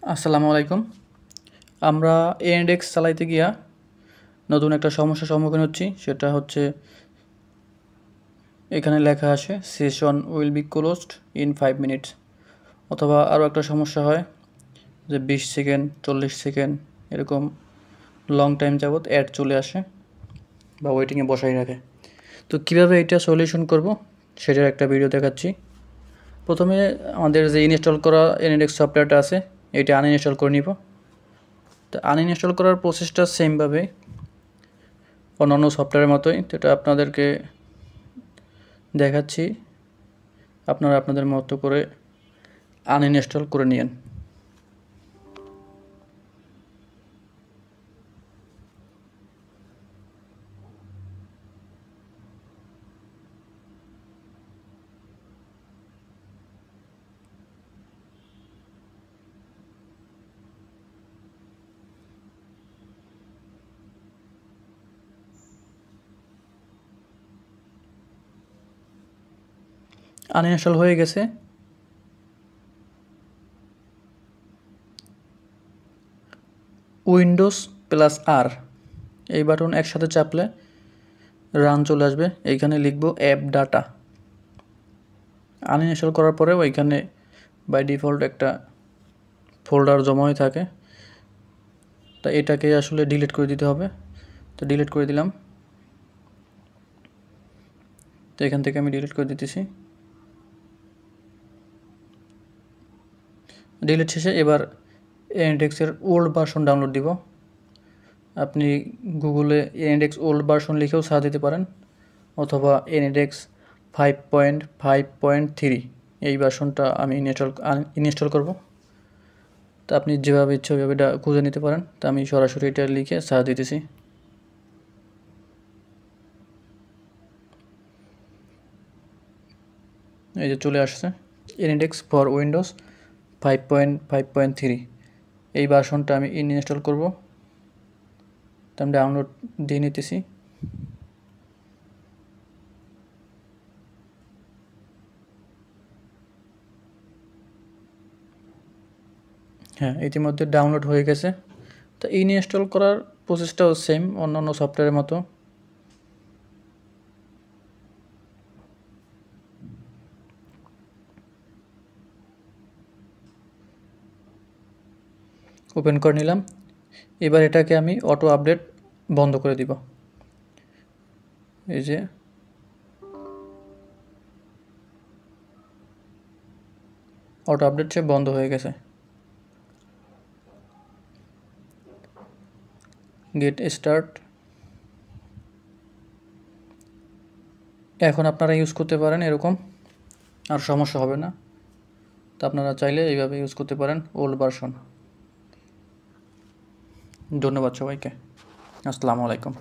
আসসালামু আলাইকুম। আমরা এনডেক্স চালাইতে গিয়া নতুন একটা সমস্যার সম্মুখীন হচ্ছি। সেটা হচ্ছে এখানে লেখা আছে session will be closed in 5 minutes, অথবা আরও একটা সমস্যা হয় যে 20 সেকেন্ড 40 সেকেন্ড এরকম লং টাইম যাবত অ্যাড চলে আসে বা ওয়েটিংয়ে বসাই রাখে। তো কীভাবে এটা সলিউশন করব সেটার একটা ভিডিও দেখাচ্ছি। প্রথমে আমাদের যে ইনস্টল করা এনডেক্স সফটওয়্যারটা আছে এটা আনইনস্টল করে নিব। তো আনইনস্টল করার প্রসেসটা সেমভাবে অন্যান্য সফটওয়্যারের মতোই, যেটা আপনাদেরকে দেখাচ্ছি। আপনারা আপনাদের মতো করে আনইনস্টল করে নিন। আনইনস্টল হয়ে গেছে। উইন্ডোজ প্লাস আর এই বাটন একসাথে চাপলে রান চলে আসবে। এইখানে লিখব অ্যাপ ডাটা। আনইনস্টল করার পরে ওইখানে বাই ডিফল্ট একটা ফোল্ডার জমা হয়ে থাকে, তা এটাকে আসলে ডিলিট করে দিতে হবে। তো ডিলিট করে দিলাম। তো এখান থেকে আমি ডিলিট করে দিতেছি। ডিলিট শেষে এবার এনডেক্সের ওল্ড ভার্সন ডাউনলোড দিব। আপনি গুগলে এনডেক্স ওল্ড ভার্সন লিখেও সার্চ দিতে পারেন, অথবা এনডেক্স 5.5.3 এই ভার্সনটা আমি ইনস্টল করব। তা আপনি যেভাবে ইচ্ছা ওইভাবে এটা খুঁজে নিতে পারেন। তা আমি সরাসরি এটা লিখে সার্চ দিতেছি। এই যে চলে আসছে এনডেক্স ফর উইন্ডোজ 5.5.3 এই ভার্সনটা আমি ইনস্টল করব। তা আমি ডাউনলোড দিয়ে নিতেছি। হ্যাঁ, ইতিমধ্যে ডাউনলোড হয়ে গেছে। তো ইনস্টল করার প্রসেসটাও সেম অন্যান্য সফটওয়্যারের মতো। ওপেন করে নিলাম। এবার এটাকে আমি অটো আপডেট বন্ধ করে দিব। এই যে অটো আপডেট সে বন্ধ হয়ে গেছে। Get start. এখন আপনারা ইউজ করতে পারেন এরকম, আর সমস্যা হবে না। তো আপনারা চাইলে এইভাবে ইউজ করতে পারেন ওল্ড ভার্সন। ধন্যবাদ সবাইকে। আসসালামু আলাইকুম।